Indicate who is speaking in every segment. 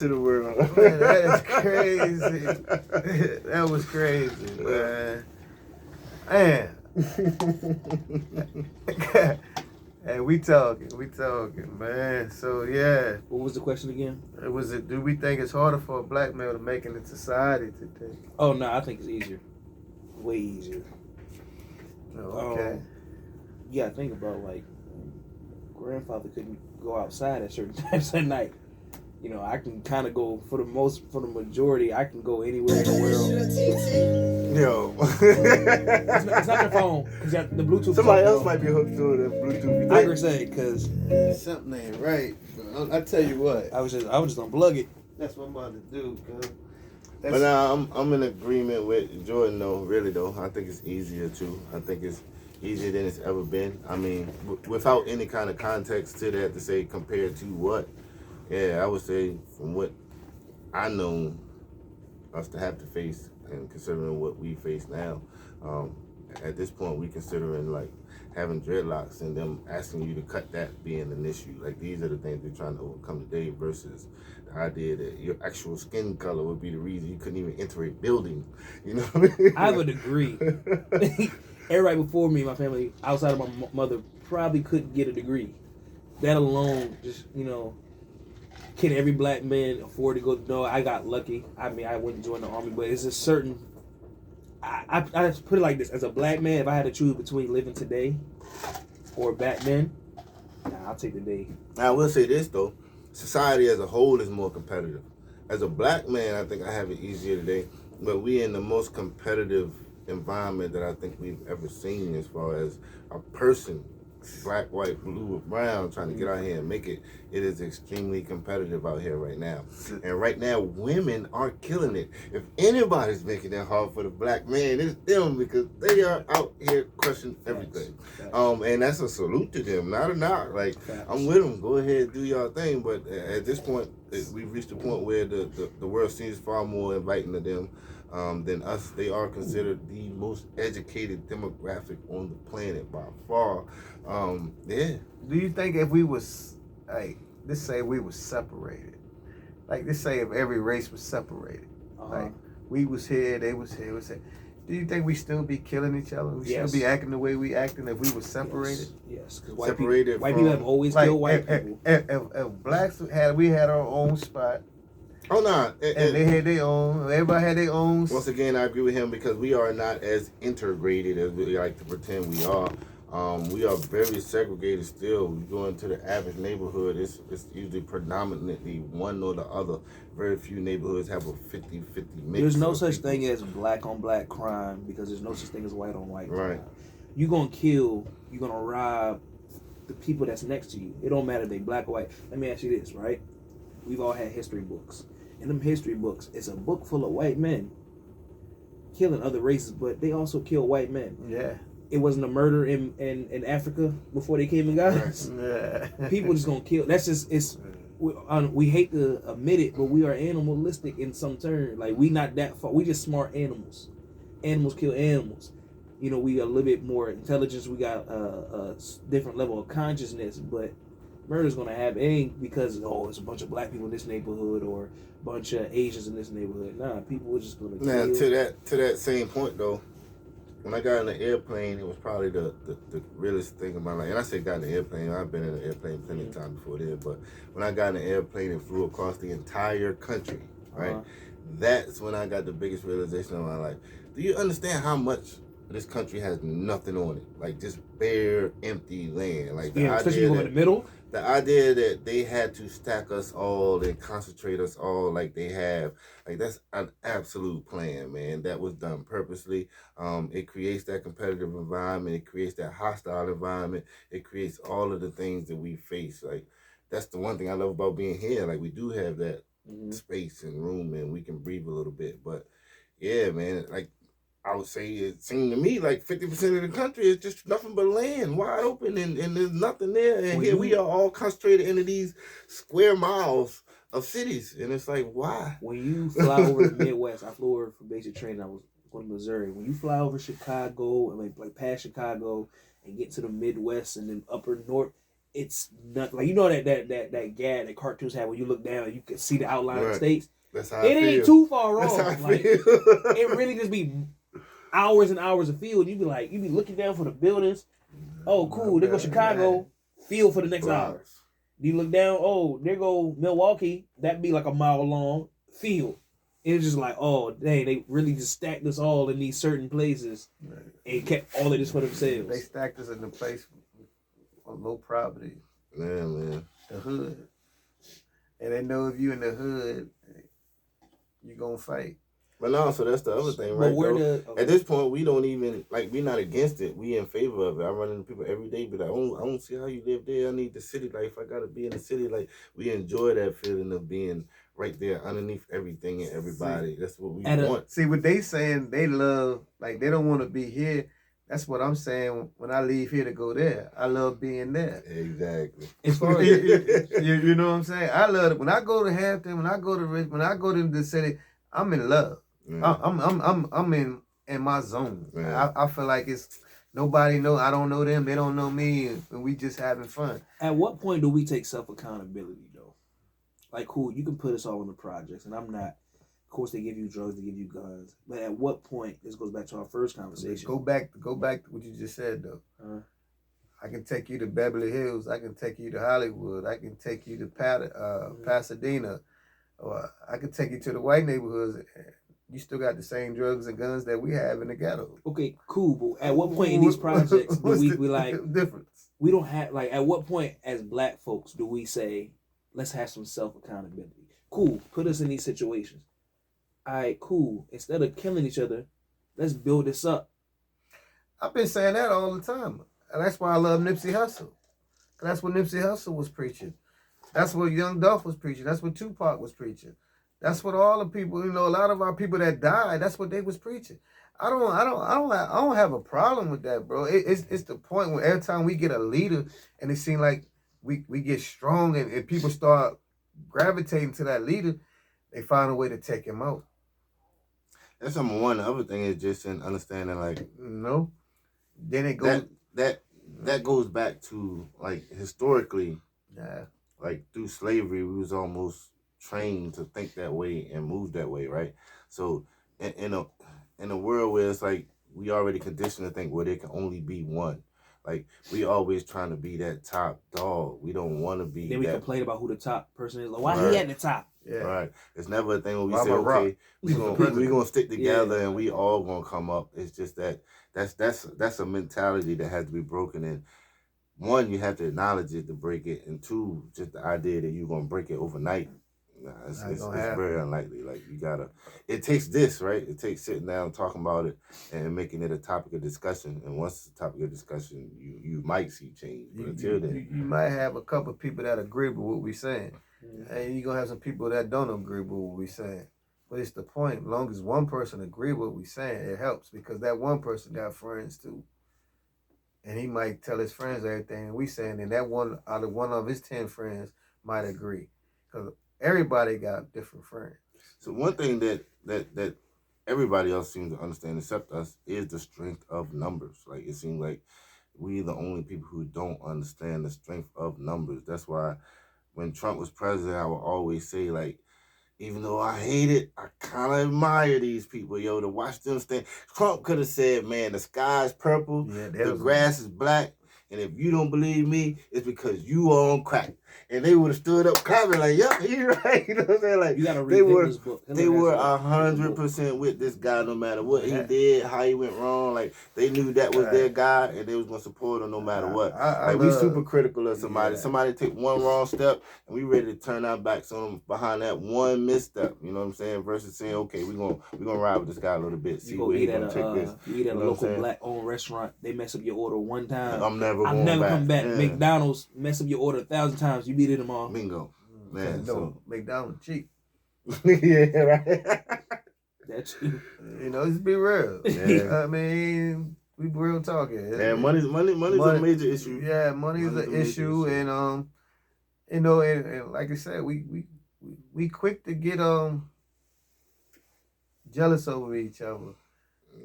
Speaker 1: to the world.
Speaker 2: Man, that is crazy. That was crazy, man. Man. Hey, we talking, man. So yeah,
Speaker 3: What was the question again?
Speaker 2: do we think it's harder for a black male to make it in society today?
Speaker 3: Oh no, I think it's easier. Way easier.
Speaker 2: Oh, okay.
Speaker 3: You gotta think about like grandfather couldn't go outside at certain times at night. You know, I can kind of go for the majority. I can go anywhere in the world.
Speaker 1: Yo.
Speaker 3: It's not your phone because the Bluetooth.
Speaker 1: Somebody else might be hooked to the Bluetooth.
Speaker 3: I agree, say because
Speaker 2: something ain't right. I tell you what,
Speaker 3: I was just unplug it.
Speaker 2: That's what I'm about to do, cuz.
Speaker 1: But now I'm in agreement with Jordan though. Really though, I think it's easier too. I think it's easier than it's ever been. I mean, without any kind of context to that to say compared to what. Yeah, I would say from what I know us to have to face and considering what we face now, at this point we considering like having dreadlocks and them asking you to cut that being an issue. Like these are the things we're trying to overcome today versus the idea that your actual skin color would be the reason you couldn't even enter a building. You know what I mean?
Speaker 3: I would agree. Everybody before me, my family, outside of my mother, probably couldn't get a degree. That alone, just, you know, can every black man afford to go? No, I got lucky. I mean, I wouldn't join the army, but it's a certain. I put it like this: as a black man, if I had to choose between living today or back then, I'll take the day.
Speaker 1: I will say this though: society as a whole is more competitive. As a black man, I think I have it easier today, but we in the most competitive environment that I think we've ever seen as far as a person. Black, white, blue, or brown, trying to get out here and make it. It is extremely competitive out here right now. And right now, women are killing it. If anybody's making it hard for the black man, it's them because they are out here crushing everything. And that's a salute to them, not a knock. Like, I'm with them. Go ahead and do your thing. But at this point, we've reached a point where the world seems far more inviting to them. Than us. They are considered the most educated demographic on the planet by far. Yeah.
Speaker 2: Do you think if we was like, let's say we was separated, like let's say if every race was separated, like we was here, they was here, do you think we still be killing each other? We still be acting the way we acting if we was separated?
Speaker 3: Yes, because
Speaker 2: white
Speaker 3: people have always killed white people.
Speaker 2: If blacks we had our own spot.
Speaker 1: Oh no,
Speaker 2: and they had their own. Everybody had their own.
Speaker 1: Once again, I agree with him because we are not as integrated as we like to pretend we are. We are very segregated still. We go into the average neighborhood, it's usually predominantly one or the other. Very few neighborhoods have a 50-50 mix.
Speaker 3: There's no such thing as black on black crime because there's no such thing as white on white crime.
Speaker 1: Right.
Speaker 3: You're gonna kill, you're gonna rob the people that's next to you. It don't matter if they black or white. Let me ask you this, right? We've all had history books. In them history books, it's a book full of white men killing other races, but they also kill white men.
Speaker 2: Yeah.
Speaker 3: It wasn't a murder in Africa before they came and got us. Yeah. People just gonna kill. That's just we hate to admit it, but we are animalistic in some terms. Like we not that far. We just smart animals. Animals kill animals. You know, we got a little bit more intelligence. We got a different level of consciousness, but murder's gonna happen. It ain't because it's a bunch of black people in this neighborhood or a bunch of Asians in this neighborhood. Nah, people are just gonna kill.
Speaker 1: Now to that same point though, when I got in the airplane, it was probably the realest thing of my life. And I say got in the airplane, I've been in an airplane plenty of times before that, but when I got in the airplane and flew across the entire country, right? That's when I got the biggest realization of my life. Do you understand how much this country has nothing on it? Like just bare, empty land. Like
Speaker 3: especially in the middle.
Speaker 1: The idea that they had to stack us all and concentrate us all like they have, like that's an absolute plan, man. That was done purposely. It creates that competitive environment. It creates that hostile environment. It creates all of the things that we face. Like that's the one thing I love about being here. Like we do have that space and room and we can breathe a little bit. But yeah, man, like I would say it seemed to me like 50% of the country is just nothing but land, wide open, and there's nothing there. And here we are all concentrated into these square miles of cities. And it's like, why?
Speaker 3: When you fly over the Midwest, I flew over for basic training, I was going to Missouri. When you fly over Chicago, and like past Chicago, and get to the Midwest and then upper north, it's not like that gag that cartoons have when you look down and you can see the outline of the states.
Speaker 1: That's how
Speaker 3: it ain't too far off. Like it really just be hours and hours of field. You be looking down for the buildings. Oh, cool. There go Chicago. Field for the next hour. You look down. Oh, there go Milwaukee. That be like a mile long field. It's just like, oh, dang, they really just stacked us all in these certain places and kept all of this for themselves.
Speaker 2: They stacked us in the place on low property.
Speaker 1: Yeah, man.
Speaker 2: The hood. And they know if you in the hood, you gonna fight.
Speaker 1: But no, so that's the other thing, right? At this point, we don't even, like, we're not against it. We in favor of it. I run into people every day, but I don't see how you live there. I need the city life. I got to be in the city. Like, we enjoy that feeling of being right there underneath everything and everybody. That's what we want.
Speaker 2: See, what they saying, they love, like, they don't want to be here. That's what I'm saying when I leave here to go there. I love being there.
Speaker 1: Exactly.
Speaker 2: As far as, you know what I'm saying? I love it. When I go to Hampton, when I go to Richmond, when I go to the city, I'm in love. I'm in my zone. I feel like it's nobody know. I don't know them. They don't know me, and we just having fun.
Speaker 3: At what point do we take self accountability though? Like, cool, you can put us all in the projects, and I'm not. Of course, they give you drugs, they give you guns, but at what point? This goes back to our first conversation.
Speaker 2: Go back to what you just said though. I can take you to Beverly Hills. I can take you to Hollywood. I can take you to Pasadena, or I can take you to the white neighborhoods. You still got the same drugs and guns that we have in the ghetto.
Speaker 3: Okay, cool. But at what point in these projects do we like
Speaker 2: difference?
Speaker 3: We don't have like. At what point as Black folks do we say, let's have some self accountability? Cool. Put us in these situations. All right, cool. Instead of killing each other, let's build this up.
Speaker 2: I've been saying that all the time, and that's why I love Nipsey Hussle. That's what Nipsey Hussle was preaching. That's what Young Dolph was preaching. That's what Tupac was preaching. That's what all the people, a lot of our people that died, that's what they was preaching. I don't have a problem with that, bro. It's the point where every time we get a leader and it seems like we get strong and people start gravitating to that leader, they find a way to take him out.
Speaker 1: That's number one. The other thing is just in understanding, like,
Speaker 2: no. Then it goes
Speaker 1: that goes back to, like, historically,
Speaker 2: yeah,
Speaker 1: like through slavery, we was almost trained to think that way and move that way, right? So in a world where it's like we already conditioned to think, well, there can only be one. Like, we always trying to be that top dog. We don't want to be.
Speaker 3: Then we complain about who the top person is. Like, why he at the top?
Speaker 1: Yeah. Right. It's never a thing where we say, okay, we gonna stick together and we all gonna come up. It's just that's a mentality that has to be broken. And one, you have to acknowledge it to break it, and two, just the idea that you're gonna break it overnight. Nah, it's very unlikely. Like, you gotta. It takes this, right? It takes sitting down, talking about it, and making it a topic of discussion. And once it's a topic of discussion, you might see change. But until then,
Speaker 2: you might have a couple of people that agree with what we're saying, and you're gonna have some people that don't agree with what we're saying. But it's the point. As long as one person agree with what we're saying, it helps, because that one person got friends too, and he might tell his friends everything we saying, and that one out of one of his 10 friends might agree, because everybody got different friends.
Speaker 1: So one thing that everybody else seems to understand except us is the strength of numbers. Like, it seems like we the only people who don't understand the strength of numbers. That's why when Trump was president, I would always say, like, even though I hate it, I kind of admire these people, yo, to watch them stand. Trump could have said, man, the sky's purple, the grass is black, and if you don't believe me, it's because you are on crack. And they would have stood up clapping like, yeah, you're right. You know what I'm saying? Like, you gotta read this book. They were 100% with this guy no matter what he did, how he went wrong. Like, they knew that was their guy, and they was going to support him no matter what. We super critical of somebody. Yeah. Somebody take one wrong step, and we ready to turn our backs on them behind that one misstep. You know what I'm saying? Versus saying, okay, we're gonna ride with this guy a little bit. See where he's going to take this.
Speaker 3: You eat at a local black-owned restaurant. They mess up your order one time.
Speaker 1: I'm never
Speaker 3: come back. Yeah. McDonald's mess up your order 1,000 times. You beat it them all.
Speaker 1: Bingo. Man,
Speaker 2: so McDonald's cheap.
Speaker 1: Yeah, right.
Speaker 3: That's cheap.
Speaker 2: Let's be real. Yeah. I mean, we real talking.
Speaker 1: Yeah, money's a major issue.
Speaker 2: Yeah, money's an issue, and and like I said, we quick to get jealous over each other,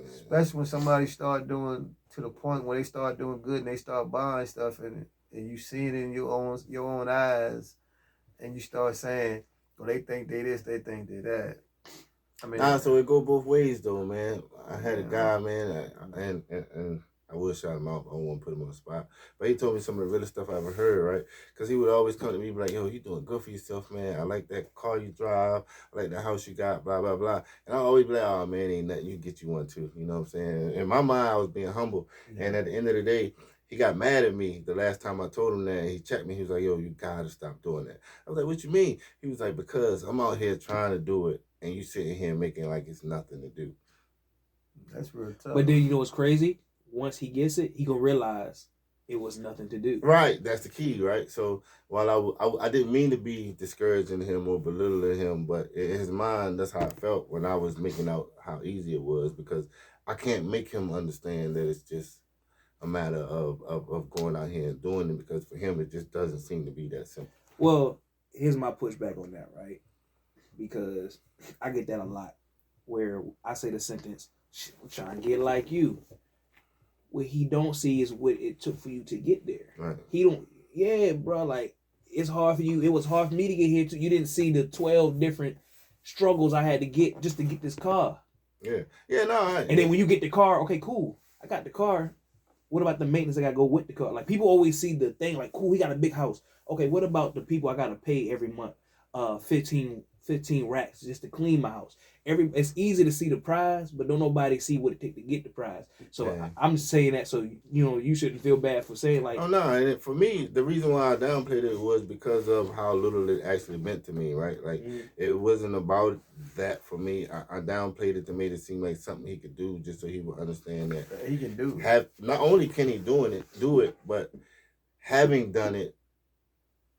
Speaker 2: especially when somebody start doing to the point where they start doing good and they start buying stuff, and and you see it in your own eyes, and you start saying, "Well, they think they this, they think they that." I mean,
Speaker 1: Nah, so it go both ways though, man. I had a guy, man, and I will shout him out. I don't want to put him on the spot, but he told me some of the realest stuff I ever heard, right? Because he would always come to me and be like, "Yo, you doing good for yourself, man. I like that car you drive. I like the house you got, blah blah blah." And I always be like, "Oh man, ain't nothing. You get you one too." You know what I'm saying? In my mind, I was being humble, and at the end of the day, he got mad at me the last time I told him that. And he checked me. He was like, "Yo, you gotta stop doing that." I was like, "What you mean?" He was like, "Because I'm out here trying to do it, and you sitting here making like it's nothing to do."
Speaker 2: That's real tough.
Speaker 3: But then you know what's crazy? Once he gets it, he gonna realize it was nothing to do.
Speaker 1: Right, that's the key, right? So while I didn't mean to be discouraging him or belittling him, but in his mind, that's how I felt when I was making out how easy it was, because I can't make him understand that it's just a matter of going out here and doing it, because for him it just doesn't seem to be that simple.
Speaker 3: Well, here's my pushback on that, right? Because I get that a lot, where I say the sentence, "I'm trying to get like you." What he don't see is what it took for you to get there.
Speaker 1: Right.
Speaker 3: He don't. Yeah, bro. Like, it's hard for you. It was hard for me to get here too. You didn't see the 12 different struggles I had to get just to get this car.
Speaker 1: Yeah. Yeah. No.
Speaker 3: And then when you get the car, okay, cool. I got the car. What about the maintenance I gotta go with the car? Like, people always see the thing like, cool, he got a big house. Okay, what about the people I gotta pay every month? 15 racks just to clean my house. It's easy to see the prize, but don't nobody see what it takes to get the prize. So I'm just saying that so you shouldn't feel bad for saying like.
Speaker 1: Oh no, and for me, the reason why I downplayed it was because of how little it actually meant to me, right? Like it wasn't about that for me. I downplayed it to make it seem like something he could do just so he would understand that
Speaker 2: he can do.
Speaker 1: Not only can he do it, but having done it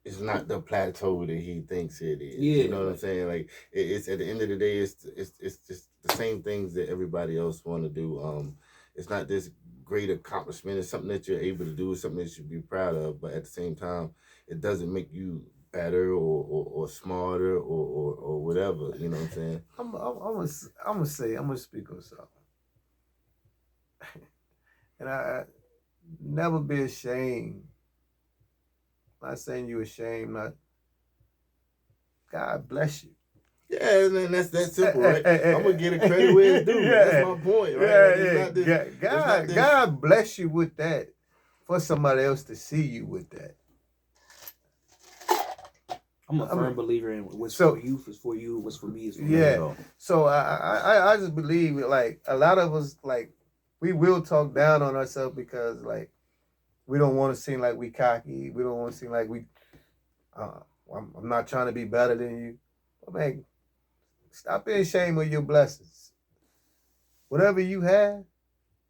Speaker 1: is not the plateau that he thinks it is.
Speaker 3: Yeah,
Speaker 1: you know what I'm saying? Like it's at the end of the day, it's just the same things that everybody else want to do. It's not this great accomplishment. It's something that you're able to do. It's something that you should be proud of. But at the same time, it doesn't make you better or smarter or whatever. You know what I'm saying?
Speaker 2: I'm gonna speak on something, and I never be ashamed. Not saying you ashamed. Not. God bless you.
Speaker 1: Yeah, and that's that simple, right? I'm gonna get a credit where it's due. That's my point, right?
Speaker 2: Yeah. God bless you with that, for somebody else to see you with that.
Speaker 3: I'm a firm believer in what's for you is for you, what's for me is for me.
Speaker 2: Yeah. So I just believe like a lot of us, like, we will talk down on ourselves because like we don't want to seem like we cocky. We don't want to seem like we I'm not trying to be better than you. But man, stop being ashamed of your blessings. Whatever you have,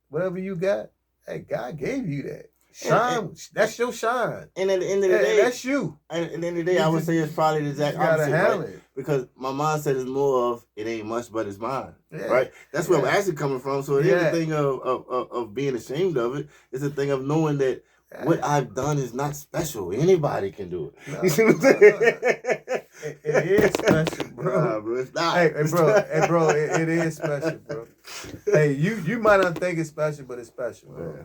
Speaker 2: whatever you got, hey, God gave you that. Shine. That's your shine.
Speaker 1: And at the end of the day,
Speaker 2: that's you.
Speaker 1: And at the end of the day, I would say it's probably the exact opposite, right? Because my mindset is more of it ain't much, but it's mine, right? That's where I'm actually coming from. So it ain't a thing of being ashamed of it. It's a thing of knowing that what I've done is not special. Anybody can do it.
Speaker 2: No, you see what I'm saying? It is special, bro.
Speaker 1: Nah, bro, it's not.
Speaker 2: Hey, bro, it is special, bro. Hey, you might not think it's special, but it's special, bro. Yeah.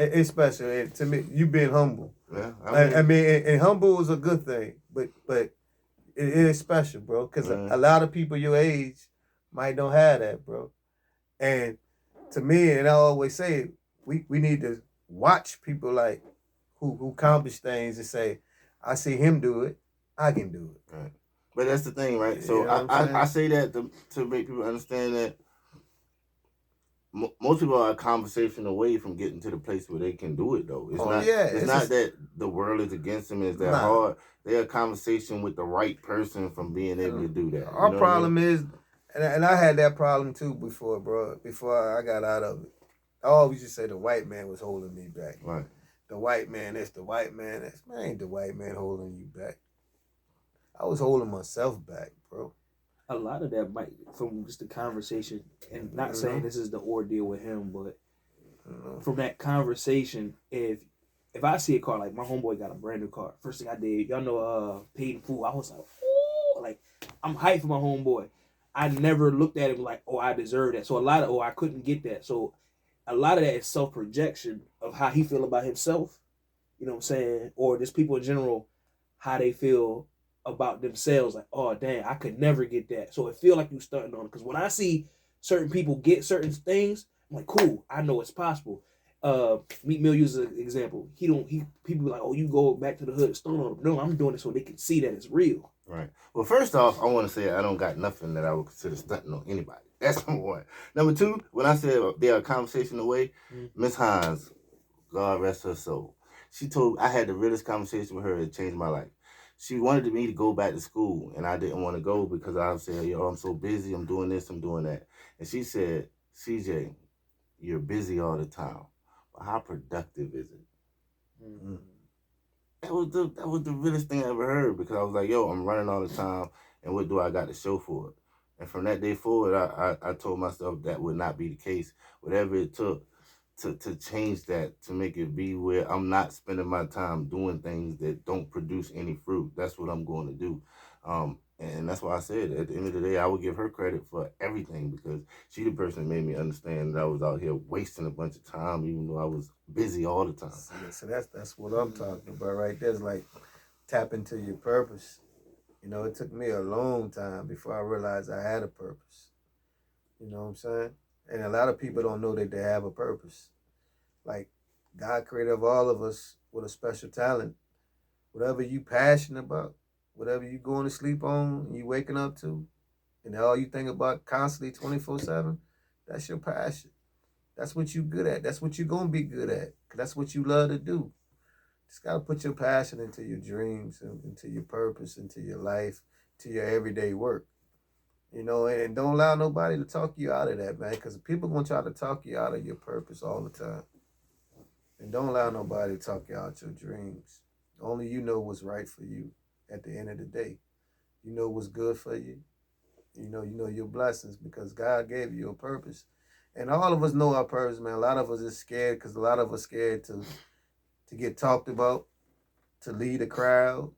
Speaker 2: It's special. And to me, you being humble.
Speaker 1: Yeah,
Speaker 2: I mean, and humble is a good thing, but it is special, bro. Because a lot of people your age might don't have that, bro. And to me, and I always say, we need to watch people like who accomplish things and say, I see him do it, I can do it.
Speaker 1: Right. But that's the thing, right? So I say that to make people understand that most people are a conversation away from getting to the place where they can do it, though. It's not that the world is against them. It's that hard. They're a conversation with the right person from being able to do that.
Speaker 2: Our problem is, and I had that problem too before, bro. Before I got out of it, I always just say the white man was holding me back.
Speaker 1: Right.
Speaker 2: The white man, that's the white man. That's ain't the white man holding you back. I was holding myself back, bro.
Speaker 3: A lot of that might from just the conversation, and not saying this is the ordeal with him, but from that conversation, if I see a car, like my homeboy got a brand new car, first thing I did, y'all know, paid in full. I was like, ooh, like I'm hyped for my homeboy. I never looked at him like, oh, I deserve that. So I couldn't get that. So a lot of that is self projection of how he feel about himself, you know what I'm saying, or just people in general, how they feel about themselves. Like, oh dang, I could never get that. So it feel like you starting on it. Because when I see certain people get certain things, I'm like, cool, I know it's possible. Meat Mill uses an example. People be like, oh, you go back to the hood, stone on them. No, I'm doing it so they can see that it's real.
Speaker 1: Right. Well, first off, I want to say I don't got nothing that I would consider stunting on anybody. That's number one. Number two, when I said they are a conversation away, Miss Hines, God rest her soul. She told I had the realest conversation with her that changed my life. She wanted me to go back to school, and I didn't want to go because I said, yo, I'm so busy. I'm doing this. I'm doing that. And she said, CJ, you're busy all the time. But how productive is it? Mm-hmm. That was the realest thing I ever heard, because I was like, yo, I'm running all the time, and what do I got to show for it? And from that day forward, I told myself that would not be the case. Whatever it took to change that, to make it be where I'm not spending my time doing things that don't produce any fruit. That's what I'm going to do. And that's why I said, at the end of the day, I would give her credit for everything, because she the person that made me understand that I was out here wasting a bunch of time, even though I was busy all the time.
Speaker 2: So that's what I'm talking about right there. It's like tap into your purpose. You know, it took me a long time before I realized I had a purpose. You know what I'm saying? And a lot of people don't know that they have a purpose. Like, God created all of us with a special talent. Whatever you passionate about, whatever you going to sleep on, you waking up to, and all you think about constantly 24/7, that's your passion. That's what you good at. That's what you're going to be good at. 'Cause that's what you love to do. Just got to put your passion into your dreams, and into your purpose, into your life, to your everyday work. You know, and don't allow nobody to talk you out of that, man, because people going to try to talk you out of your purpose all the time. And don't allow nobody to talk you out your dreams. Only you know what's right for you at the end of the day. You know what's good for you. You know your blessings, because God gave you a purpose. And all of us know our purpose, man. A lot of us is scared, because a lot of us scared to get talked about, to lead a crowd,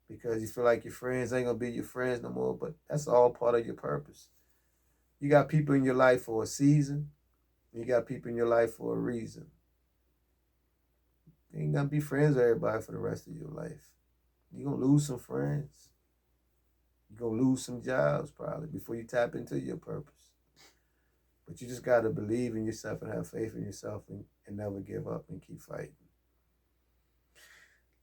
Speaker 2: because you feel like your friends ain't going to be your friends no more. But that's all part of your purpose. You got people in your life for a season. You got people in your life for a reason. You ain't going to be friends with everybody for the rest of your life. You're going to lose some friends. You're going to lose some jobs probably before you tap into your purpose. But you just got to believe in yourself and have faith in yourself, and never give up and keep fighting.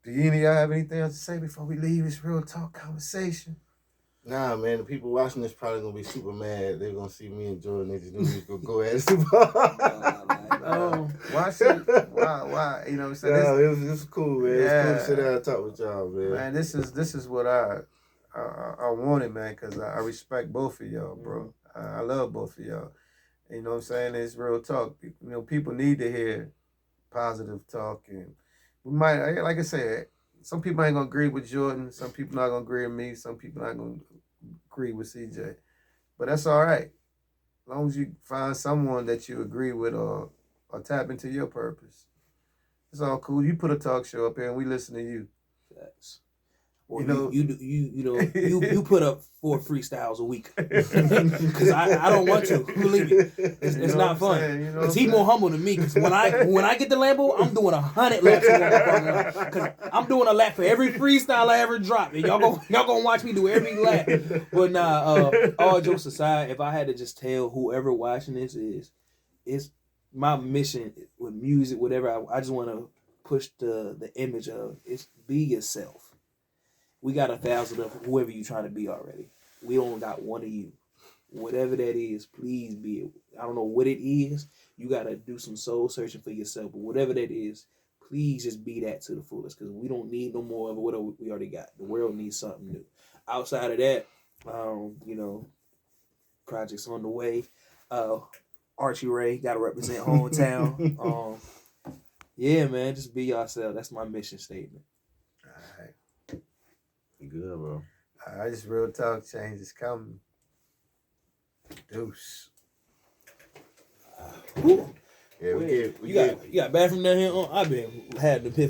Speaker 2: Do any of y'all have anything else to say before we leave this real talk conversation?
Speaker 1: Nah, man, the people watching this probably going to be super mad. They're going to see me and Jordan. They just knew we was going to go at it super hard.
Speaker 2: Why? You know what I'm saying?
Speaker 1: Yeah, it was cool, man. Yeah. It was cool to sit down and talk with y'all, man.
Speaker 2: Man, this is what I wanted, man, because I respect both of y'all, bro. I love both of y'all. You know what I'm saying? It's real talk. You know, people need to hear positive talk, and we might, like I said, some people ain't gonna agree with Jordan. Some people not gonna agree with me. Some people not gonna agree with CJ. But that's all right. As long as you find someone that you agree with, or tap into your purpose, it's all cool. You put a talk show up here, and we listen to you.
Speaker 3: Facts. Or you put up 4 freestyles a week, because I don't want to. Believe me, it's not fun. Because he's more humble than me. Because when I get the Lambo, I'm doing 100 laps because I'm doing a lap for every freestyle I ever drop, and y'all gonna watch me do every lap. But nah, all jokes aside, if I had to just tell whoever watching this is my mission with music, whatever. I just want to push the image of it's be yourself. We got 1,000 of whoever you trying to be already. We only got one of you. Whatever that is, please be it. I don't know what it is. You got to do some soul searching for yourself. But whatever that is, please just be that to the fullest, because we don't need no more of what we already got. The world needs something new. Outside of that, projects on the way. Archie Ray, got to represent hometown. Yeah, man, just be yourself. That's my mission statement.
Speaker 2: All right.
Speaker 1: Good, bro.
Speaker 2: I just real talk, change is coming. Deuce.
Speaker 1: Yeah, you
Speaker 3: got bathroom down here? I've been had the pit for